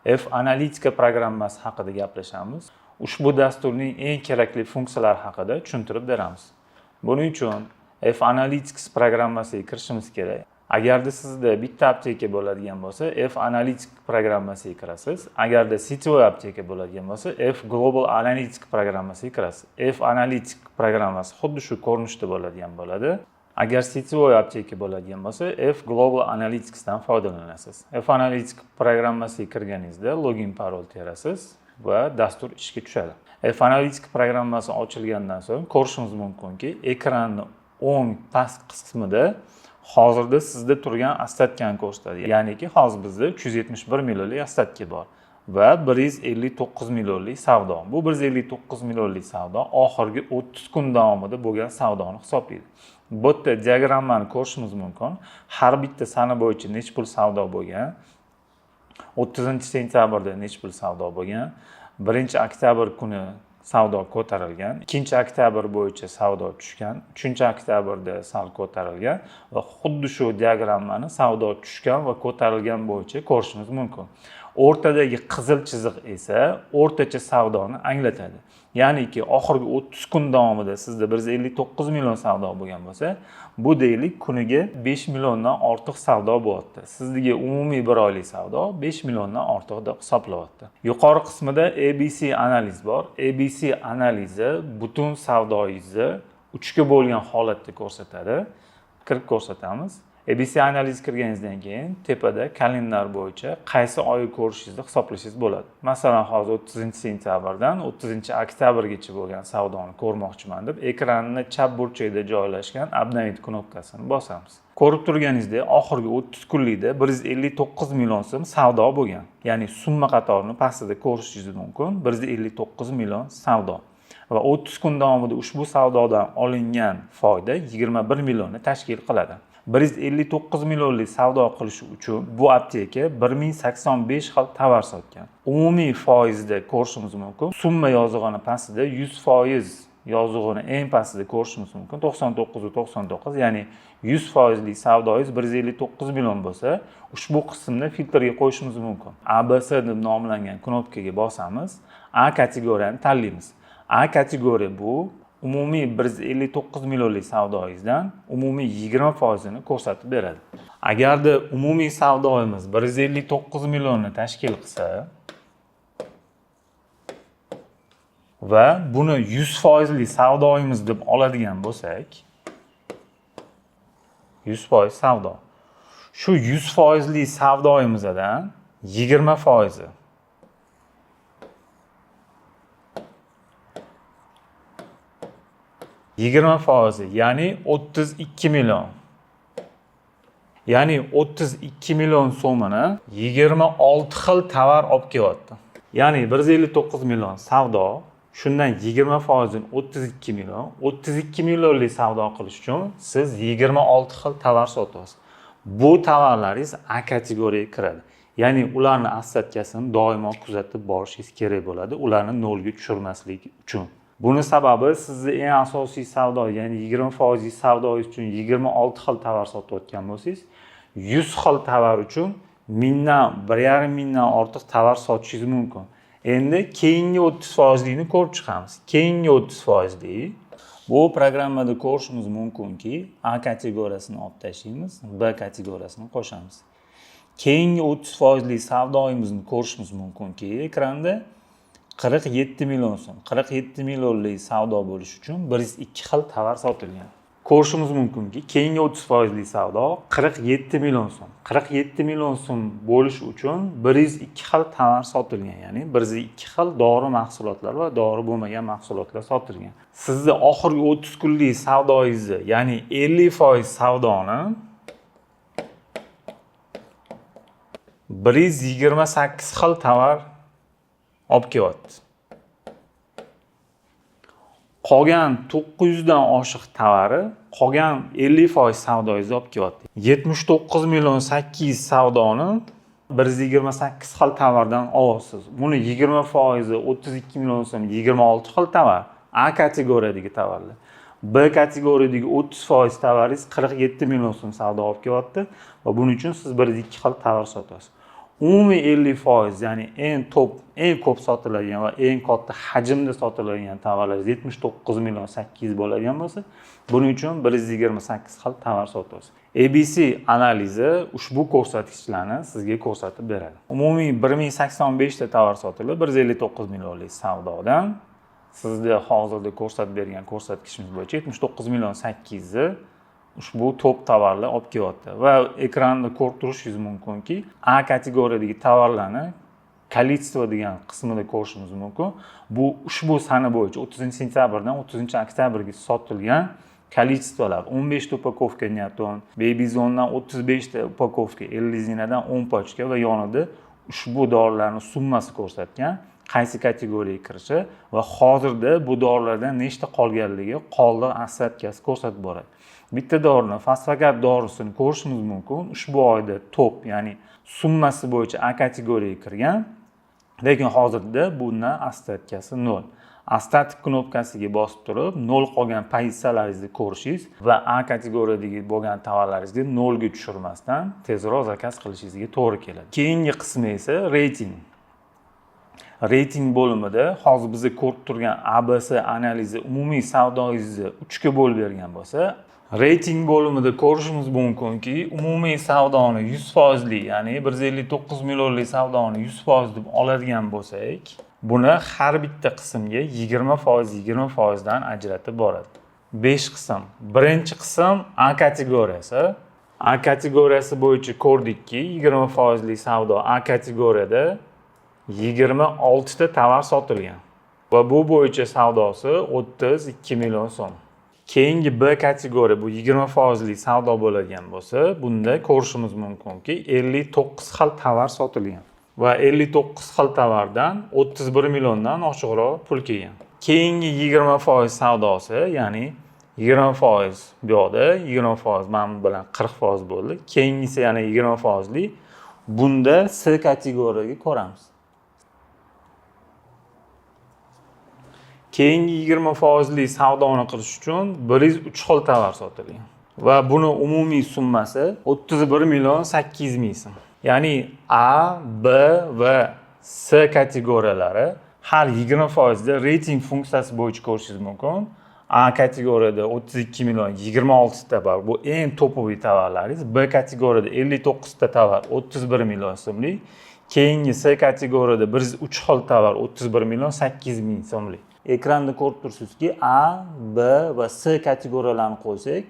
F-analitika programmasi haqida gaplashamiz. Ushbu dasturning eng kerakli funksiyalari haqida tushuntirib beramiz. Buning uchun F-analytics programmasiga kirishimiz kerak. Agarda sizda bitta apteka bo'ladigan bo'lsa, F-analytics programmasiga kirasiz. Agarda sitvoy apteka bo'ladigan bo'lsa, F-global analytics programmasiga kirasiz. F-analytics programmasi xuddi shu ko'rinishda bo'ladi. Agar sitvoy apteka bo'ladigan bo'lsa, F-global analytics dan foydalanasiz. F-analytics programmasiga kirganingizda login parol terasiz va dastur ishga tushadi. F-analytics programmasi ochilgandan so'ng ko'rishingiz mumkinki, ekranning o'ng past qismida hozirda sizda turgan ostatkani ko'rsatadi. Ya'niki hozir bizda 371 millionlik ostatka bor va 159 millionlik savdo. Bu 159 millionlik savdo oxirgi 30 kun davomida bo'lgan savdoni hisoblaydi. Bu yerda diagrammani ko'rishingiz mumkin. Har bitta sana bo'yicha necha pul savdo bo'lgan, 30-sentyabrda necha pul savdo bo'lgan, 1-oktyabr kuni savdo ko'tarilgan, 2-oktyabr bo'yicha savdo tushgan, 3-oktyabrda sal ko'tarilgan va xuddi shu diagrammani savdo tushgan va ko'tarilgan bo'yicha ko'rishingiz mumkin. O'rtadagi qizil chiziq esa o'rtacha savdoni anglatadi. Ya'niki oxirgi 30 kun davomida sizda 159 million savdo bo'lgan bo'lsa, bu deylik kuniga 5 milliondan ortiq savdo bo'lyapti. Sizdagi umumiy bir oylik savdo 5 milliondan ortiq deb hisoblayapti. Yuqori qismida ABC analiz bor. ABC analizi butun savdoingizni 3 ga bo'lgan holatda ko'rsatadi. Kirib ko'rsatamiz. ABC analiz kirganingizdan keyin tepada kalendar bo'yicha qaysi oyni ko'rishingizni hisoblashingiz bo'ladi. Masalan, hozir 30-sentyabrdan 30-oktyabrgacha bo'lgan savdoni ko'rmoqchiman deb ekranning chap burchagida joylashgan Obnovit knopkasini bosamiz. Ko'rib turganingizdek, oxirgi 30 kunlikda 159 million so'm savdo bo'lgan. Ya'ni summa qatorini pastida ko'rishingiz mumkin. 159 million savdo. Va 30 kun davomida ushbu savdodan olingan foyda 21 millionni tashkil qiladi. 159 millionlik savdo qilish uchun bu apteka 1085 xil tovar sotgan. Umumiy foizda ko'rishingiz mumkin. Summa yozig'ini pastida 100% yozig'ini eng pastida ko'rishingiz mumkin. 99.99, ya'ni 100%lik savdoingiz 159 million bo'lsa, ushbu qismni filtrga qo'yishimiz mumkin. ABC deb nomlangan knopkaga bosamiz, A kategoriyani tanlaymiz. A kategoriya bu umumiy 159 millionlik savdoingizdan umumiy 20% ni ko'rsatib beradi. Agarda umumiy savdoimiz 159 millionni tashkil qilsa va buni 100% savdoimiz deb oladigan bo'lsak, 100% savdo. Shu 100% savdoimizdan 20% 20%, ya'ni 32 million. Ya'ni 32 million so'mini 26 xil tovar olib kelyapti. Ya'ni 159 million savdo, shundan 20% 32 million. 32 millionlik savdo qilish uchun siz 26 xil tovar sotyapsiz. Bu tovarlaringiz A kategoriyaga kiradi. Ya'ni ularning ostatkasini doimo kuzatib borishingiz kerak bo'ladi, ularni nolga tushirmaslik uchun. Buni sababi sizni eng asosiy savdo, ya'ni 20% savdoingiz uchun 26 xil tovar sotayotgan bo'lsangiz, 100 xil tovar uchun 1,5 mingdan ortiq tovar sotishingiz mumkin. Endi keyingi 30%likni ko'rib chiqamiz. Keyingi 30%lik bu programmada ko'rishimiz mumkinki, A kategoriyasini olib tashlaymiz, B kategoriyasini qo'shamiz. Keyingi 30%lik savdoimizni ko'rishimiz mumkinki, ekranda 47 million so'm. 47 millionlik savdo bo'lish uchun 102 xil tovar sotilgan. Ko'rishimiz mumkinki, keyingi 30%lik savdo 47 million so'm. 47 million so'm bo'lish uchun 102 xil tovar sotilgan, ya'ni 102 xil dori mahsulotlar va dori bo'lmagan mahsulotlar sotilgan. Sizning oxirgi 30 kunlik savdoingizni, ya'ni 50% savdoni 128 xil tovar olib kelyapti. Qolgan 900 dan oshiq tovari, qolgan 50% savdoingizni olib kelyapti. 79 million 800 savdoni 128 xil tovardan olyapsiz. Buni 20% 32 million so'm 26 xil tovar, A kategoriyadagi tovarlar. B kategoriyadagi 30% tovaringiz 47 million so'm savdo olib kelyapti va buning uchun siz 1-2 xil tovar sotasiz. umumiy 50%, ya'ni eng ko'p sotiladigan va eng katta hajmda sotiladigan tovarlar 79 million 800 bo'ladigan bo'lsa, buning uchun 128 xil tovar sotyapsiz. ABC analizi ushbu ko'rsatkichlarni sizga ko'rsatib beradi. Umumiy 1085 ta tovar sotilib, 159 millionlik savdodan sizga hozirda ko'rsatib bergan ko'rsatkichimiz bo'yicha 79 million 800 ushbu top tovarlar olib kelyapti va ekranda ko'rib turishingiz mumkinki, A kategoriyadagi tovarlarni kolичество degan qismida ko'rishingiz mumkin. Bu ushbu sana bo'yicha 30-sentyabrdan 30-oktyabrga sotilgan kolичествоlar 15 ta upakovka Newton, Baby Zone'dan 35 ta upakovka, Ellizinadan 10 pochka va yonida ushbu dorilarning summasi ko'rsatgan, qaysi kategoriyaga kirishi va hozirda bu dorilardan nechta qolganligi qoldiq assatkasi ko'rsatib boradi. Bitta dorini, fosfakat dorisini ko'rishimiz mumkin. Ushbu oyda top, ya'ni summasi bo'yicha A kategoriyaga kirgan, lekin hozirda bundan assatkasi 0. Astat knopkasiga bosib turib, 0 qolgan pozitsiyalaringizni ko'rishingiz va A kategoriyadagi bo'lgan tovarlaringizni 0 ga tushirmasdan tezroq zakaz qilishingizga to'g'ri keladi. Keyingi qismi esa reyting. Reyting bo'limida hozir biz ko'rib turgan ABC analizi umumiy savdoingizni 3 ga bo'lib bergan bo'lsa, reyting bo'limida ko'rishimiz mumkinki, umumiy savdoni 100%, ya'ni 159 millionlik savdoni 100% deb oladigan bo'lsak, buni har bitta qismga 20% dan ajratib boradi. 5 qism. Birinchi qism A kategoriyasi. A kategoriyasi bo'yicha ko'rdikki, 20% savdo A kategoriyada 26 ta tovar sotilgan va bu bo'yicha savdosi 32 million so'm. Keyingi B kategoriya bu 20% savdo bo'ladigan bo'lsa, bunda ko'rishimiz mumkinki 59 xil tovar sotilgan va 59 xil tovardan 31 milliondan oshiqroq pul kelgan. Keyingi 20% savdosi, ya'ni 20% bu yoqda, 20% mana bu bilan 40% bo'ldi. Keyingisi yana 20%lik. Bunda C kategoriyaga ko'ramiz. Keyingi 20%lik savdoni qilish uchun 103 xil tovar sotilgan va buni umumiy summasi 31 million 800 ming so'm. Ya'ni A, B va C kategoriyalari har 20% da reyting funksiyasi bo'yicha ko'rishingiz mumkin. A kategoriyada 32 million 26 ta bor. Bu eng topoviy tovarlaringiz. B kategoriyada 59 ta tovar 31 million so'mlik. Keyingi C kategoriyada 103 xil tovar 31 million 800 ming so'mlik. Ekranda ko'rib turibsizki, A, B va C kategoriyalarini qo'ysak,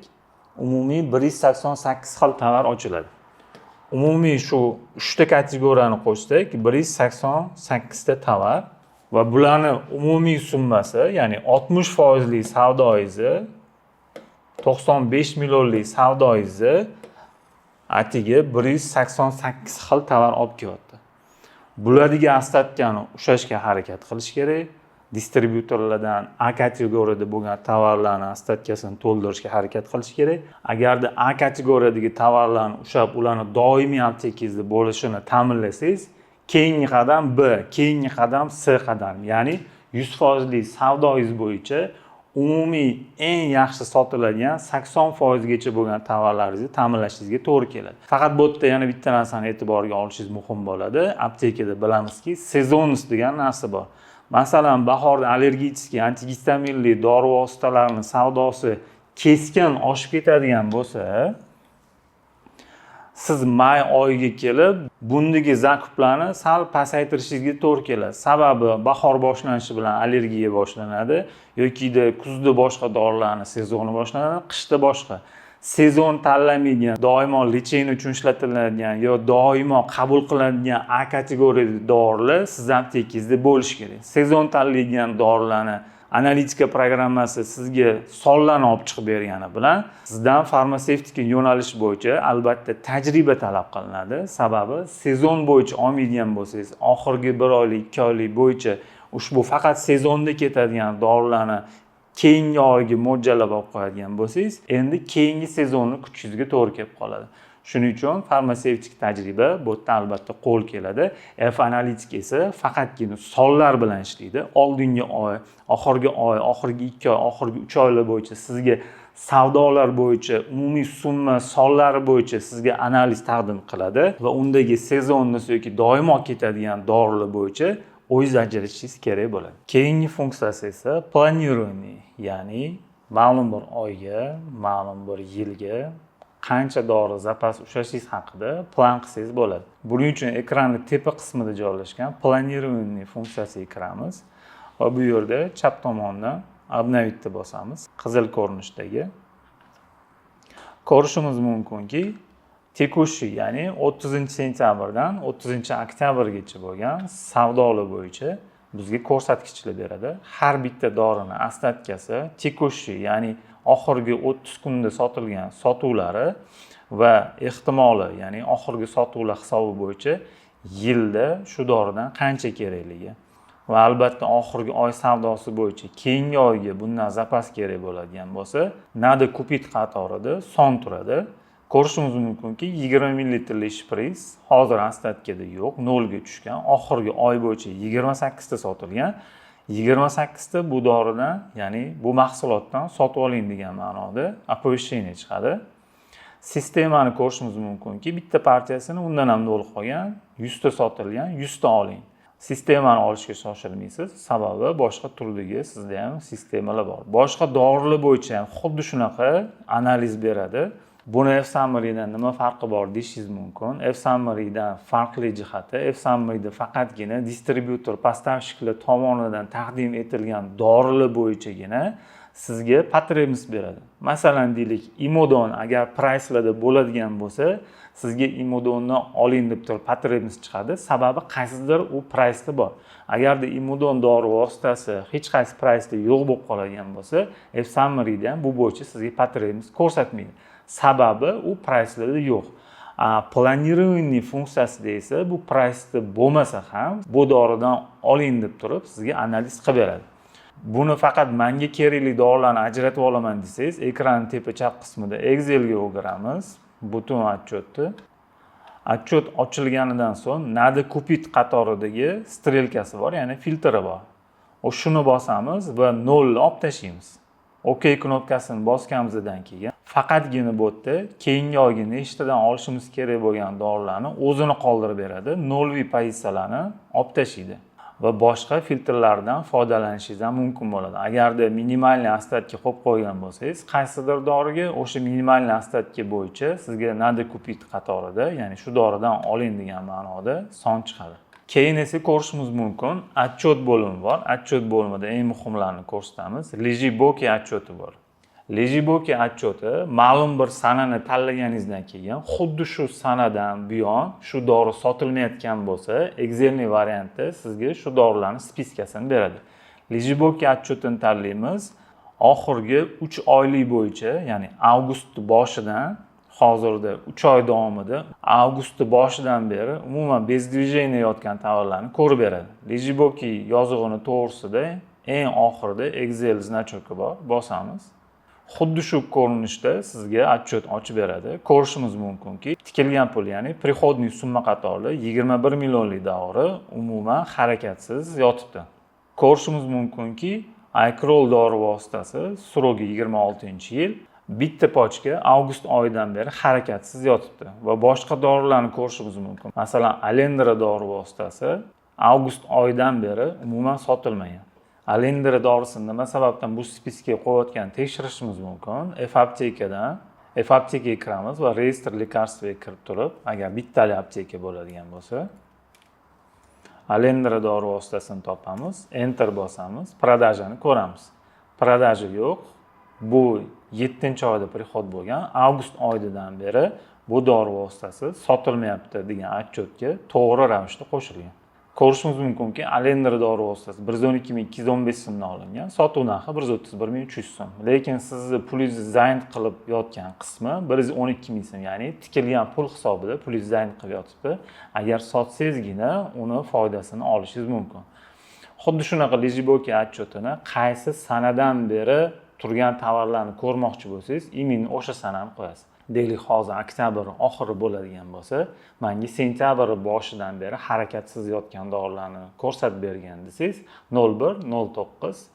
umumiy 188 xil tovar ochiladi. Umumiy shu 3 ta kategoriyani qo'shsak, 188 ta tovar va bularning umumiy summasi, ya'ni 60% savdoingizni, 95 millionlik savdoingizni atiga 188 xil tovar olib kelyapti. Bularga assatkani ushlashga harakat qilish kerak. Distributorlardan A kategoriyada bo'lgan tovarlarning assatkasini to'ldirishga harakat qilish kerak. Agarda A kategoriyadagi tovarlarni ushlab, ularni doimiy aptekangizda bo'lishini ta'minlasangiz, keyingi qadam B, keyingi qadam C qadam, ya'ni 100% savdoingiz bo'yicha umumiy eng yaxshi sotiladigan 80% gacha bo'lgan tovarlaringizni ta'minlashingizga to'g'ri keladi. Faqat bu yerda yana bitta narsani e'tiborga olishingiz muhim bo'ladi. Aptekada bilamizki, sezonnost degan narsa bor. Masalan, bahorda allergik, antigistaminli dori vositalarining savdosi keskin oshib ketadigan bo'lsa, siz may oyiga kelib, bundagi zakuplarni sal pasaytirishingizga to'g'ri keladi. Sababi bahor boshlanishi bilan allergiya boshlanadi yoki kuzda boshqa dorilarning sezoni boshlanadi, qishda boshqa. Sezon tanlanmagan, doimo lecheniya uchun ishlatiladigan yo doimo qabul qilinadigan A kategoriyadagi dorilar siz aptekangizda bo'lishi kerak. Sezon tanlangan dorilarni analitika programmasi sizga sonlarni olib chiqib bergani bilan sizdan farmatsevtika yo'nalish bo'yicha albatta tajriba talab qilinadi. Sababi sezon bo'yicha olmaydigan bo'lsangiz, oxirgi 1 oylik, 2 oylik bo'yicha ushbu faqat sezonda ketadigan dorilarni keyingi oyga mo'ljallab olib qo'yadigan bo'lsangiz, endi keyingi sezonni kutishingizga to'g'ri kelib qoladi. Shuning uchun farmatsevtik tajriba bu yerda albatta qo'l keladi. F-analitik esa faqatgina sonlar bilan ishlaydi. Oldingi oy, oxirgi 2 oy, oxirgi 3 oylar bo'yicha sizga savdolar bo'yicha umumiy summa sonlari bo'yicha sizga analiz taqdim qiladi va undagi sezonni yoki doimo ketadigan dorilar bo'yicha o'zingiz ajratishingiz kerak bo'ladi. Keyingi funksiyasi esa planирование, ya'ni ma'lum bir oyga, ma'lum bir yilga qancha dori zapas ushlashingiz haqida plan qilsangiz bo'ladi. Buning uchun ekranning tepa qismida joylashgan planирование funksiyasiga kiramiz va bu yerda chap tomondan obnovitni bosamiz. Qizil ko'rinishdagi. Ko'rishimiz mumkinki, tekushi, ya'ni 30-sentyabrdan 30-oktyabrgacha bo'lgan savdolar bo'yicha bizga ko'rsatkichlar beradi. Har bitta dorining ostatkasi tekushi, ya'ni oxirgi 30 kunda sotilgan sotuvlari va ehtimoli, ya'ni oxirgi sotuvlar hisobi bo'yicha yilda shu doridan qancha kerakligi va albatta oxirgi oy savdosi bo'yicha keyingi oyga bundan zapas kerak bo'ladigan bo'lsa, nada kupit qatorida son turadi. Ko'rishimiz mumkinki, 20 ml shpris hozir ostatkada yo'q, 0 ga tushgan. Oxirgi oy bo'yicha 28 ta sotilgan. 28 ta bu doridan, ya'ni bu mahsulotdan sotib oling degan ma'noda оповещение chiqadi. Sistemani ko'rishimiz mumkinki, bitta partiyasini undan ham to'liq qolgan, 100 ta sotilgan, 100 ta oling. Sistemani olishga shoshilmaysiz, sababi boshqa turdagi sizda ham sistemalar bor. Boshqa dorilar bo'yicha ham xuddi shunaqa analiz beradi. Buni F-Summary-dan nima farqi bor deyishingiz mumkin. F-Summary-dan farqli jihati, F-Summary-da faqatgina distributor, поставщикlar tomonidan taqdim etilgan dorilar bo'yichagina sizga потребность beradi. Masalan, deylik, Imodon agar pricelarda bo'ladigan bo'lsa, sizga Imodonni oling deb turib потребность chiqadi. Sababi qaysidir u price'da bor. Agarda Imodon dori vositasi hech qaysi price'da yo'q bo'lib qoladigan bo'lsa, F-Summary-da ham bu bo'yicha sizga потребность ko'rsatmaydi. Sababi u price'larda yo'q. Planирование funksiyasida esa bu price'da bo'lmasa ham bu doridan oling deb turib sizga analiz qilib beradi. Buni faqat menga kerakli dorilarni ajratib olaman desangiz, ekranning tepa chap qismida Excelga o'giramiz. Butun отчетni. Отчет ochilganidan so'ng nada kupit qatoridagi strelkasi bor, ya'ni filtri bor. Shuni bosamiz va 0 ni olib tashlaymiz. OK knopkasini bosganimizdan keyin faqatgina bu yerda keyingi oyga nechtadan olishimiz kerak bo'lgan dorilarni o'zini qoldirib beradi, nolviy pozitsiyalarni olib tashlaydi va boshqa filtrlardan foydalanishingiz ham mumkin bo'ladi. Agarda minimalniy ostatka qo'yib qo'ygan bo'lsangiz, qaysidir doriga o'sha minimalniy ostatka bo'yicha sizga nada kupit qatorida, ya'ni shu doridan oling degan ma'noda son chiqadi. Keyin esa ko'rishimiz mumkin, отчет bo'limi bor. Отчет bo'limida eng muhimlarini ko'rsatamiz. Lejiboki отчети bor. Lejiboki отчети ma'lum bir sanani tanlaganingizdan keyin xuddi shu sanadan buyon shu dori sotilmayotgan bo'lsa, Excelning varianti sizga shu dorilarning spiskasini beradi. Lejiboki отчетini tanlaymiz. Oxirgi 3 oylik bo'yicha, ya'ni avgust boshidan hozirda 3 oy davomida avgust boshidan beri umuman bezdvijeniya yotgan tovarlarni ko'rib beradi. Lejiboki yozig'ini to'g'risida eng oxirida Excel znachoki bor, bosamiz. Xuddi shu ko'rinishda sizga отчет ochib beradi. Ko'rishimiz mumkinki, tikilgan pul, ya'ni приходный summa qatorli 21 millionlik davri umuman harakatsiz yotibdi. Ko'rishimiz mumkinki, Aykrol dori vositasi srogi 26-yil, bitta pochka avgust oyidan beri harakatsiz yotibdi va boshqa dorilarni ko'rishimiz mumkin. Masalan, Alendra dori vositasi avgust oyidan beri umuman sotilmagan. Alendra dorisini nima sababdan bu spiskaga qo'yayotgan tekshirishimiz mumkin. F-aptekaga kiramiz va reyestr lekarstvaga kirib turib, agar bittali apteka bo'ladigan bo'lsa, Alendra dori vositasini topamiz, enter bosamiz, продажani ko'ramiz. Продажа yo'q. Bu 7-oyda prihod bo'lgan, avgust oyidan beri bu dori vositasi sotilmayapti degan отчетga to'g'ri ravishda qo'shilgan. Ko'rishimiz mumkinki, Alendra dori vositasi 112.215 so'mdan olingan, sotuv narxi 131.300 so'm. Lekin sizni pulingizni zayn qilib yotgan qismi 112.000 so'm, ya'ni tikilgan pul hisobida pulingiz zayn qilib yotibdi. Agar sotsangizgina uni foydasini olishingiz mumkin. Xuddi shunaqa lejiboki отчетini qaysi sanadan beri turgan tovarlarni ko'rmoqchi bo'lsangiz, imенно o'sha sanani qo'yasiz. Deylik, hozir oktyabr oxiri bo'ladigan bo'lsa, menga sentyabr boshidan beri harakatsiz yotgan dorilarni ko'rsatib bergan desangiz, 01 09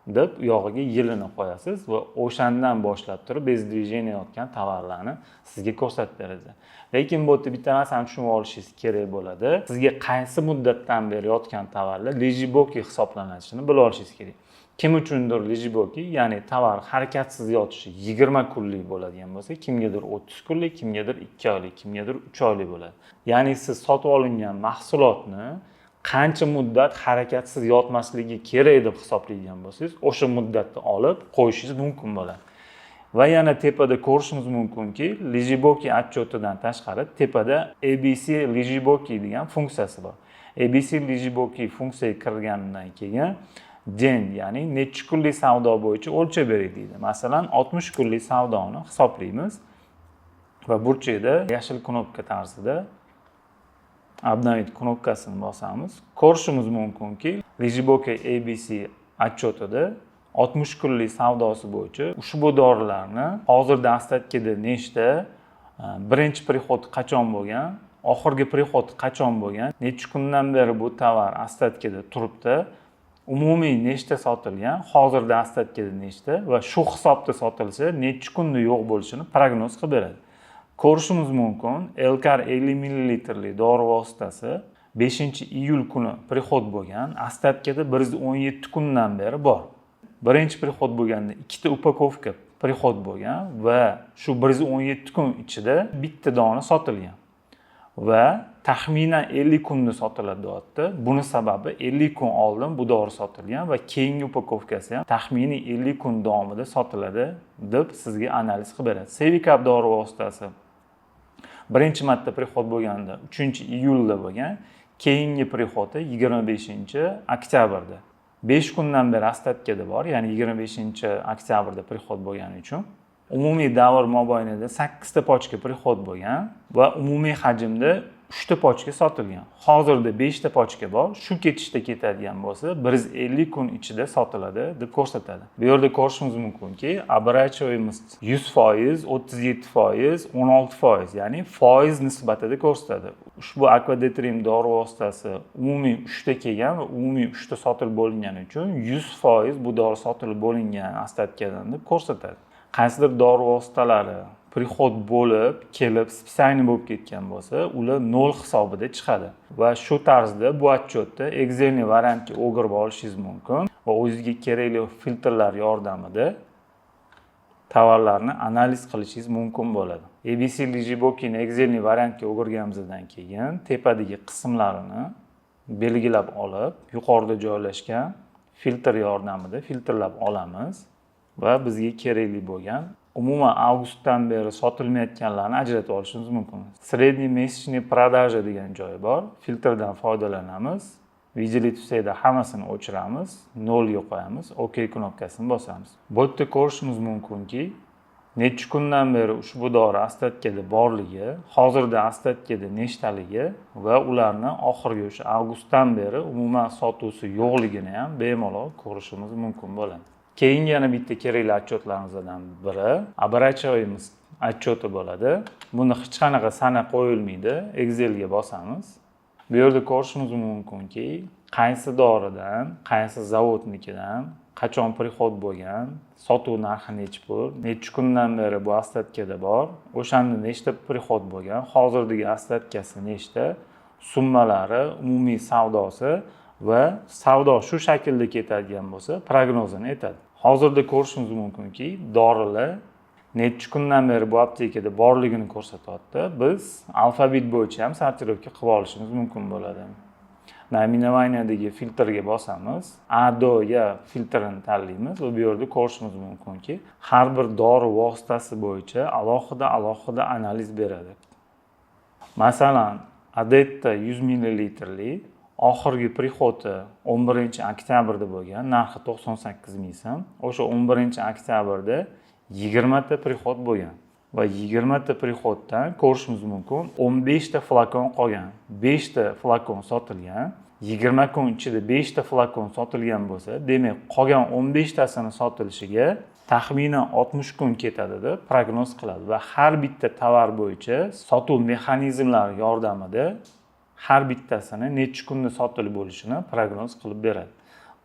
deb u yog'iga yilini qo'yasiz va o'shandan boshlab turib bezdvijeniyotgan tovarlarni sizga ko'rsatib beradi. Lekin bu yerda bitta narsani tushunib olishingiz kerak bo'ladi. Sizga qaysi muddatdan beri yotgan tovarlar lejiboki hisoblanishini bilib olishingiz kerak. Kim uchundir lejiboki, ya'ni tovar harakatsiz yotishi 20 kunlik bo'ladigan bo'lsa, kimgadir 30 kunlik, kimgadir 2 oylik, kimgadir 3 oylik bo'ladi. Ya'ni siz sotib olingan mahsulotni qancha muddat harakatsiz yotmasligi kerak deb hisoblaydigan bo'lsangiz, o'sha muddatni olib qo'yishingiz mumkin bo'ladi. Va yana tepada ko'rishimiz mumkinki, lejiboki отчётidan tashqari tepada ABC lejiboki degan funksiyasi bor. ABC lejiboki funksiyaga kirgandan keyin den, ya'ni necha kunlik savdo bo'yicha o'lchab bering deydi. Masalan, 60 kunlik savdoni hisoblaymiz va burchakda yashil knopka tarzida обновить knopkasini bosamiz. Ko'rishimiz mumkinki, lejiboki ABC отчётida 60 kunlik savdosi bo'yicha ushbu dorilarni hozirda ostatkada nechta, birinchi prihod qachon bo'lgan, oxirgi prihod qachon bo'lgan, necha kundan beri bu tovar ostatkada turibdi, umumiy nechta sotilgan, hozirda ostatkada nechta va shu hisobda sotilsa necha kunda yo'q bo'lishini prognoz qilib beradi. Ko'rishimiz mumkin, Elkar 50 ml dori vositasi 5-iyul kuni prihod bo'lgan, ostatkada 117 kundan beri bor. Birinchi prihod bo'lganda ikkita upakovka prihod bo'lgan va shu 117 kun ichida bitta dona sotilgan. Va taxminan 50 kunda sotiladi deyapti. Buni sababi 50 kun oldin bu dori sotilgan va keyingi upakovkasi ham taxminiy 50 kun davomida sotiladi deb sizga analiz qilib beradi. Sevikab dori vositasi birinchi marta prihod bo'lganda 3-iyulda bo'lgan, keyingi prihodi 25-oktyabrda. 5 kundan beri ostatkada bor, ya'ni 25-oktyabrda prihod bo'lgani uchun umumiy davr mobaynida 8 ta pochka prihod bo'lgan va umumiy hajmda 3 ta pochka sotilgan. Hozirda 5 ta pochka bor. Shu ketishda ketadigan bo'lsa, 150 kun ichida sotiladi deb ko'rsatadi. Bu yerda ko'rishimiz mumkinki, оборачиваемость 100%, 37%, 16%, ya'ni foiz nisbatida ko'rsatadi. Ushbu Aquadetrim dori vositasi umumiy 3 ta kelgan va umumiy 3 ta sotilib bo'lingani uchun 100% bu dori sotilib bo'lingan ostatkadan deb ko'rsatadi. Qaysidir dori vositalari prihod bo'lib, kelib, spesialniy bo'lib ketgan bo'lsa, ular 0 hisobida chiqadi. Va shu tarzda bu отчёtda Excel'ni variantga o'girib olishingiz mumkin va o'zingizga kerakli filtrlar yordamida tovarlarni analiz qilishingiz mumkin bo'ladi. ABC lejiboki'ni Excel'ni variantga o'girganimizdan keyin tepadagi qismlarini belgilab olib, yuqorida joylashgan filtr yordamida filtrlab olamiz va bizga kerakli bo'lgan umuman avgustdan beri sotilmayotganlarni ajratib olishimiz mumkin. Средний месячный продажа degan joyi bor. Filtrdan foydalanamiz. Видели tusayda hammasini o'chiramiz, 0 ga qo'yamiz, OK knopkasini bosamiz. Bu yerda ko'rishimiz mumkinki, necha kundan beri ushbu dori ostatkada borligi, hozirda ostatkada nechtaligi va ularni oxirgi o'sha avgustdan beri umuman sotuvsi yo'qligini ham bemalol ko'rishimiz mumkin bo'ladi. Keyingi yana bitta kerakli отчётlarimizdan biri оборачиваемость отчёti bo'ladi. Buni hech qanaqa sana qo'yilmaydi. Excel'ga bosamiz. Bu yerda ko'rishimiz mumkinki, qaysi doridan, qaysi zavodnikidan, qachon prihod bo'lgan, sotuv narxi necha pul, necha kundan beri bu ostatkada bor, o'shanda nechta prihod bo'lgan, hozirdagi ostatkasi nechta, summalari, umumiy savdosi va savdo shu shaklda ketadigan bo'lsa, prognozini aytadi. Hozirda ko'rishimiz mumkinki, dorilar necha kundan beri bu aptekada borligini ko'rsatyapti. Biz alfabet bo'yicha ham sortirovka qilib olishimiz mumkin bo'ladi. Naminavaniyadagi filtrga bosamiz, ADOya filtrini tanlaymiz va bu yerda ko'rishimiz mumkinki, har bir dori vositasi bo'yicha alohida analiz beradi. Masalan, Adetta 100 ml oxirgi prihodi 11-oktyabrda bo'lgan, narxi 98 ming so'm. O'sha 11-oktyabrda 20 ta prihod bo'lgan va 20 ta prihoddan ko'rishimiz mumkin 15 ta flakon qolgan. 5 ta flakon sotilgan. 20 kun ichida 5 ta flakon sotilgan bo'lsa, demak, qolgan 15 tasini sotilishiga taxminan 60 kun ketadi deb prognoz qiladi va har bitta tovar bo'yicha sotuv mexanizmlari yordamida har bittasini necha kunda sotilib bo'lishini prognoz qilib beradi.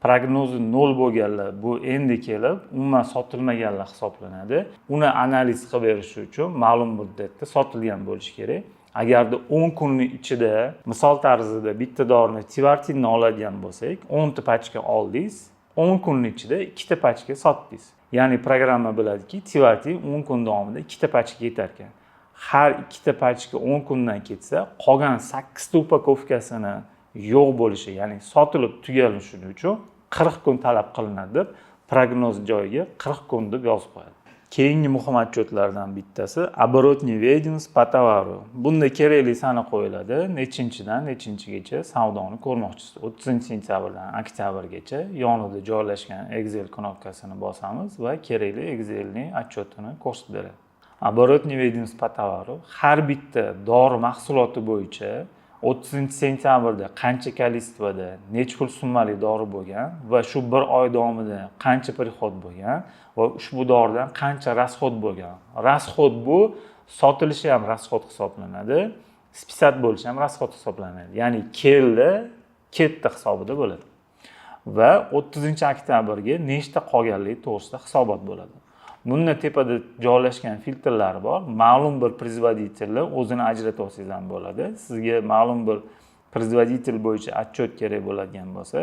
prognozi 0 bo'lganlar bu endi kelib umuman sotilmaganlar hisoblanadi. Uni analiz qilib berish uchun ma'lum muddatda sotilgan bo'lishi kerak. Agarda 10 kunning ichida misol tarzida bitta dorini Tivartinni oladigan bo'lsak, 10 ta pachka oldingiz, 10 kunning ichida 2 ta pachka sotdingiz. Ya'ni programma biladiki, Tivartin 10 kun davomida 2 ta pachka ketar ekan. Har 2 ta pachka 10 kundan ketsa, qolgan 8 ta upakovkasini yo'q bo'lishi, ya'ni sotilib tugalishi uchun 40 kun talab qilinadi deb prognoz joyiga 40 kun deb yozib qo'yadi. Keyingi muhim отчетlardan bittasi оборотный ведомость по товару. Bunda kerakli sana qo'yiladi. Nechinchidan nechinchigacha savdoni ko'rmoqchisiz. 30-sentyabrdan oktyabrgacha yonida joylashgan Excel knopkasini bosamiz va kerakli Excelning отчетini ko'rsatib beradi. Оборотный ведомость по товару har bitta dori mahsuloti bo'yicha 30-sentyabrda qancha kolичествоda necha pul summali dori bo'lgan va shu bir oy davomida qancha prihod bo'lgan va ushbu doridan qancha rasxod bo'lgan. Rasxod bu sotilishi ham rasxod hisoblanadi, spisat bo'lishi ham rasxod hisoblanadi. Ya'ni keldi, ketdi hisobida bo'ladi. Va 30-oktyabrga nechta qolganligi to'g'risida hisobot bo'ladi. Bunda tepada joylashgan filtrlar bor. Ma'lum bir производитель o'zini ajratib olsangiz ham bo'ladi. Sizga ma'lum bir производитель bo'yicha отчет kerak bo'ladigan bo'lsa,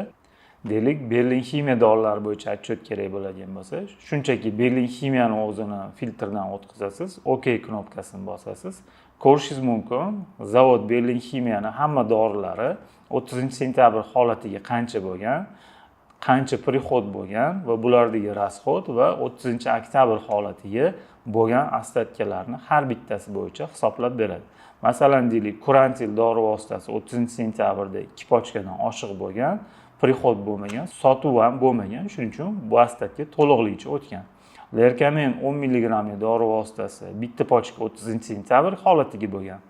deylik Berlin Ximiya dorilar bo'yicha отчет kerak bo'ladigan bo'lsa, shunchaki Berlin Ximiyani o'zini filtrdan o'tkazasiz, OK knopkasini bosasiz. Ko'rishingiz mumkin, zavod Berlin Ximiyani hamma dorilari 30-sentyabr holatiga qancha bo'lgan, qancha prihod bo'lgan va bulardagi rasxod va 30-oktyabr holatiga bo'lgan ostatkalarni har bittasi bo'yicha hisoblab beradi. Masalan, deylik, Kurantil dori vositasi 30-sentyabrda 2 pochkadan oshiq bo'lgan, prihod bo'lmagan, sotuv ham bo'lmagan, shuning uchun bu ostatka to'liqligicha o'tgan. Lerkamen 10 mg dori vositasi bitta pochka 30-sentyabr holatiga bo'lgan.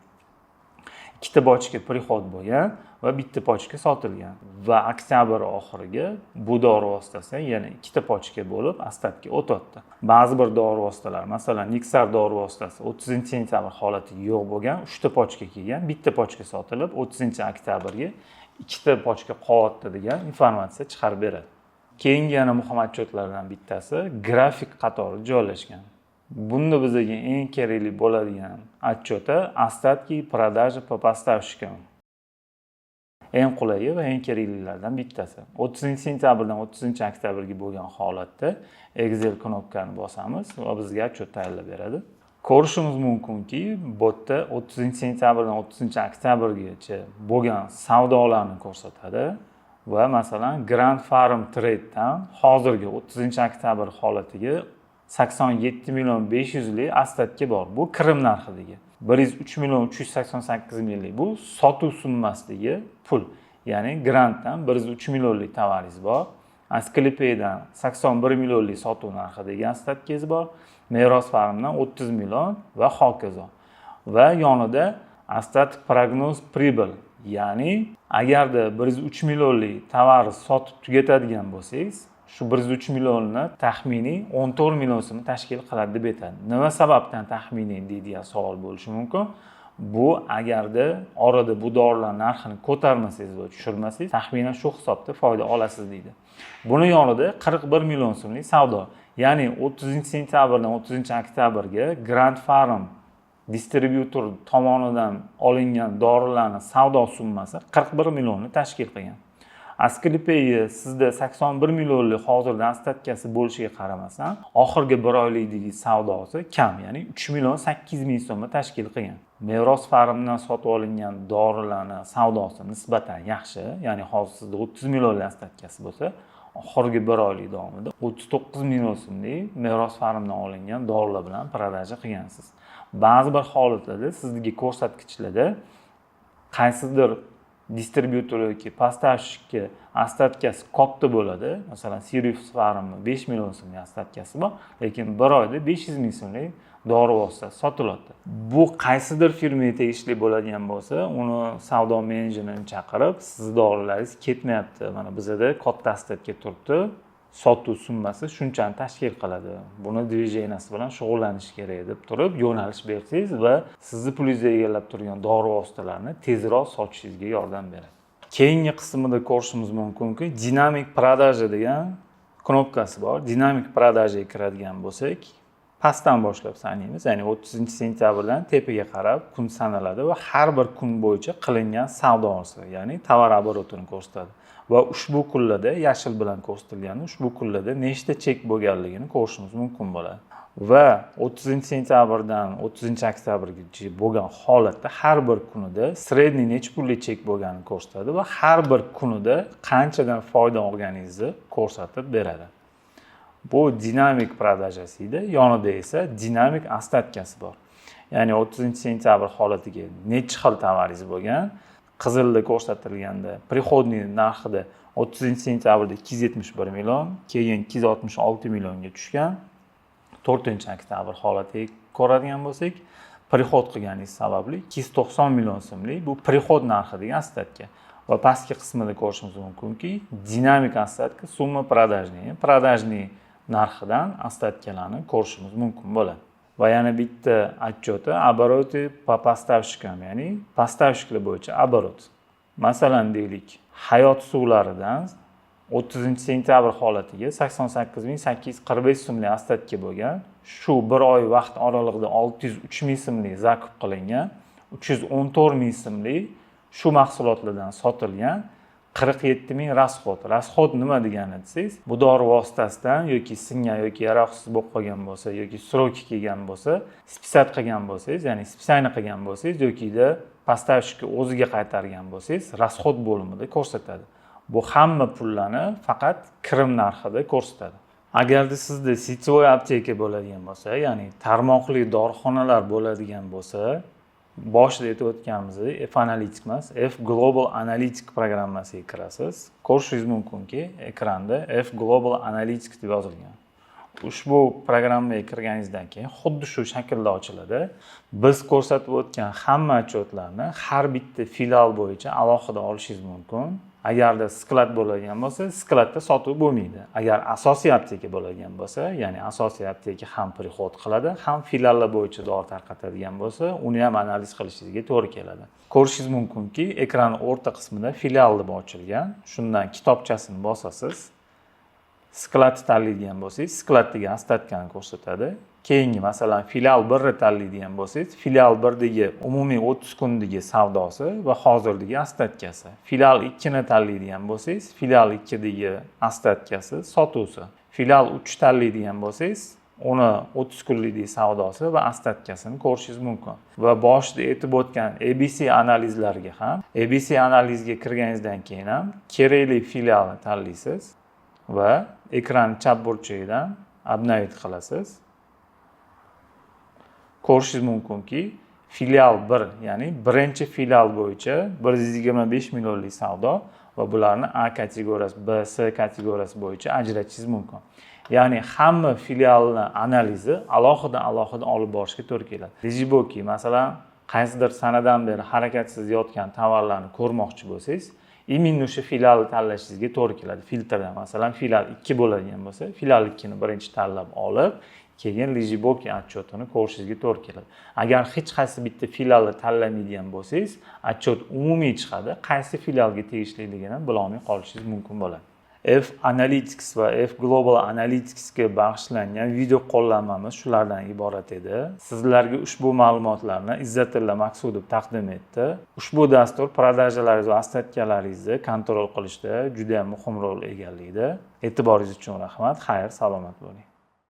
2 ta pochka prihod bo'lgan va bitta pochka sotilgan va oktyabr oxiriga bu dori vositasi yana 2 ta pochka bo'lib ostatga o'tadi. Ba'zi bir dori vositalar, masalan, Nixar dori vositasi 30-sentyabr holatiga yo'q bo'lgan, 3 ta pochka kelgan, bitta pochka sotilib 30-oktyabrga 2 ta pochka qolyapti degan informatsiya chiqarib beradi. Keyingi yana muhim отчетlardan bittasi grafik qatori joylashgan. Bunda bizga eng kerakli bo'ladigan отчеты остатки продажи по поставщикам. Eng qulayi va eng keraklilardan bittasi. 30-sentyabrdan 30-oktyabrga bo'lgan holatda Excel knopkani bosamiz va bizga отчет tayyorlab beradi. Ko'rishimiz mumkinki, bu yerda 30-sentyabrdan 30-oktyabrgacha bo'lgan savdolarni ko'rsatadi va masalan Grand Farm Trade'dan hozirgi 30-oktyabr holatiga 87 million 500 lik ostatka bor. Bu kirim narxidagi. 103 million 388 minglik bu sotuv summasidagi pul. Ya'ni grantdan 103 millionlik tovaringiz bor. Asclepiydan 81 millionlik sotuv narxidagi ostatkangiz bor. Meros Farmdan 30 million va hokazo. Va yonida ostatik prognoz pribıl. Ya'ni agarda 103 millionlik tovarni sotib tugatadigan bo'lsangiz, shu 103 millionni taxminiy 14 million so'm tashkil qiladi deb aytadi. Nima sababdan taxminiy deydigan savol bo'lishi mumkin. Bu agarda orada bu dorilar narxini ko'tarmasangiz va tushirmasangiz, taxminan shu hisobda foyda olasiz deydi. Buni yonida 41 million so'mlik savdo. Ya'ni 30-sentyabrdan 30-oktyabrga Grand Farm distributor tomonidan olingan dorilarning savdo summasi 41 millionni tashkil qilgan. Asclepiya sizda 81 millionlik hozirda ostatkasi bo'lishiga qaramasdan, oxirgi bir oylikdagi savdosi kam, ya'ni 3 million 800 ming so'mni tashkil qilgan. Meros Farmdan sotib olingan dorilarning savdosi nisbatan yaxshi, ya'ni hozir sizda 30 millionlik ostatkasi bo'lsa, oxirgi bir oylik davomida 39 million so'mlik Meros Farmdan olingan dorilar bilan prodaja qilgansiz. Ba'zi bir holatlarda sizga ko'rsatkichlarda qaysidir distributor yoki поставщикka ostatkasi katta bo'ladi. Masalan, Sirius Farm 5 million so'mlik ostatkasi bor, lekin bir oyda 500 ming so'mlik dori vositasi sotiladi. Bu qaysidir firmaga tegishli bo'ladigan bo'lsa, uni savdo menejerini chaqirib, siz dorilaringiz ketmayapti. Mana bizda katta ostatka turibdi. Sotuv summasi shunchani tashkil qiladi. Buni dvijeniyasi bilan shug'ullanish kerak deb turib, yo'nalish bersangiz va sizni pulingizga egallab turgan dori vositalarini tezroq sotishingizga yordam beradi. Keyingi qismida ko'rishimiz mumkinki, dinamik продажа degan knopkasi bor. Dinamik продажаga kiradigan bo'lsak, pastdan boshlab sanaymiz. Ya'ni 30-sentyabrdan tepaga qarab kun sanaladi va har bir kun bo'yicha qilingan savdosi, ya'ni tovar oborotini ko'rsatadi. Va ushbu kunlarda yashil bilan ko'rsatilgan, ushbu kunlarda nechta chek bo'lganligini ko'rishimiz mumkin bo'ladi. Va 30-sentyabrdan 30-oktyabrgacha bo'lgan holatda har bir kunida sredniy necha pullik chek bo'lganini ko'rsatadi va har bir kunida qanchadan foyda olganingizni ko'rsatib beradi. Bu dinamik продажasi edi. Yonida esa dinamik ostatkasi bor. Ya'ni 30-sentyabr holatiga necha xil tovaringiz bo'lgan, qizilda ko'rsatilganda приходный narxida 30-sentyabrda 271 million, keyin 266 millionga tushgan. 4-oktyabr holatiga ko'radigan bo'lsak, prihod qilganingiz sababli 290 million so'mlik bu prihod narxi degan ostatka. Va pastki qismida ko'rishimiz mumkinki, dinamik ostatka summa продажный narxidan ostatkalarni ko'rishimiz mumkin bo'ladi. Va yana bitta отчёты обороты по поставщикам, ya'ni поставщикlar bo'yicha оборот. Masalan deylik, hayot suvlaridan 30-sentyabr holatiga 88.845 so'mlik ostatka bo'lgan. Shu bir oy vaqt oralig'ida 603 ming so'mlik zakup qilingan, 314 ming so'mlik shu mahsulotlardan sotilgan, 47 ming rasxod. Rasxod nima degani desangiz, bu dori vositasidan yoki singan yoki yaroqsiz bo'lib qolgan bo'lsa, yoki sroki kelgan bo'lsa, spisat qilgan bo'lsangiz, ya'ni spisayni qilgan bo'lsangiz yoki-da поставщикka o'ziga qaytargan bo'lsangiz, rasxod bo'limida ko'rsatadi. Bu hamma pullarni faqat kirim narxida ko'rsatadi. Agarda sizda sitvoy apteka bo'ladigan bo'lsa, ya'ni tarmoqli dorixonalar bo'ladigan bo'lsa, boshida aytib o'tganimizdek, F-Analytics emas, F-Global Analytics programmasiga kirasiz. Ko'rishingiz mumkinki, ekranda F-Global Analytics deb yozilgan. Ushbu programmaga kirganingizdan keyin xuddi shu shaklda ochiladi. Biz ko'rsatib o'tgan hamma otchotlarni har bitta filial bo'yicha alohida olishingiz mumkin. Agarda sklad bo'ladigan bo'lsa, skladda sotuv bo'lmaydi. Agar asosiy apteka bo'ladigan bo'lsa, ya'ni asosiy apteka ham prihod qiladi, ham filiallar bo'yicha dori tarqatadigan bo'lsa, uni ham analiz qilishingizga to'g'ri keladi. Ko'rishingiz mumkinki, ekran o'rta qismida filial deb ochilgan. Shundan kitobchasini bosasiz. Skladni tanlaydigan bo'lsangiz, skladdagi ostatkani ko'rsatadi. Keyingi masalan filial 1 ni tanlaydigan bo'lsangiz, filial 1 dagi umumiy 30 kundagi savdosi va hozirdagi ostatkasi. Filial 2 ni tanlaydigan bo'lsangiz, filial 2 dagi ostatkasi, sotuvsi. Filial 3 tanlaydigan bo'lsangiz, uni 30 kunlik savdosi va ostatkasini ko'rishingiz mumkin. Va boshida aytib o'tgan ABC analizlariga ham, ABC analizga kirganingizdan keyin ham kerakli filialni tanlaysiz va ekran chap burchagidan обновить qilasiz. Ko'rishingiz mumkinki, filial 1, ya'ni birinchi filial bo'yicha 125 millionlik savdo va bularni A kategoriyasi, B, C kategoriyasi bo'yicha ajratishingiz mumkin. Ya'ni hamma filialni analizi alohida olib borishga to'g'ri keladi. Lejiboki, masalan, qaysidir sanadan beri harakatsiz yotgan tovarlarni ko'rmoqchi bo'lsangiz, imенно o'sha filialni tanlashingizga to'g'ri keladi. Filtrdan, masalan, filial 2 bo'ladigan bo'lsa, filial 2 ni birinchi tanlab olib, keyin lejiboki отчётini ko'rishingizga to'g'ri keladi. Agar hech qaysi bitta filialni tanlamaydigan bo'lsangiz, отчёт umumiy chiqadi. Qaysi filialga tegishliligini bilolmay qolishingiz mumkin bo'ladi. F-Analytics va F-Global Analyticsga bag'ishlangan video qo'llanmamiz shulardan iborat edi. Sizlarga ushbu ma'lumotlarni Izzatilla Maqsudov taqdim etdi. Ushbu dastur продажalaringiz va ostatkalaringizni kontrol qilishda juda muhim rol egallaydi. E'tiboringiz uchun rahmat. Xayr, salomat bo'ling.